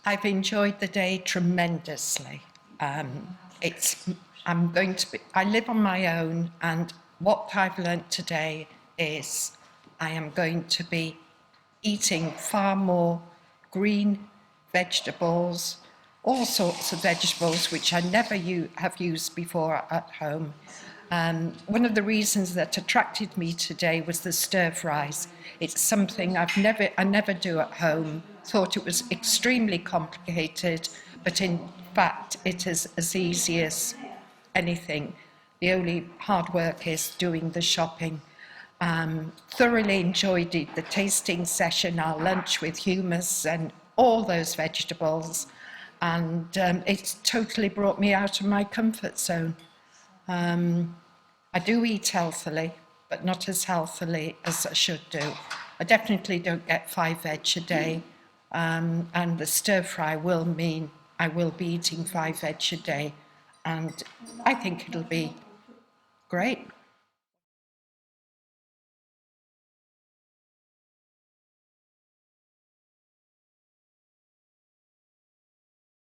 I've enjoyed the day tremendously. I live on my own, and what I've learnt today is I am going to be eating far more green vegetables, all sorts of vegetables which I never have used before at home. One of the reasons that attracted me today was the stir fries. It's something I never do at home. Thought it was extremely complicated, but in fact it is as easy as anything. The only hard work is doing the shopping. Thoroughly enjoyed the tasting session, our lunch with hummus and all those vegetables, and it's totally brought me out of my comfort zone. I do eat healthily, but not as healthily as I should do. I definitely don't get 5 veg a day, and the stir fry will mean I will be eating 5 veg a day, and I think it'll be great.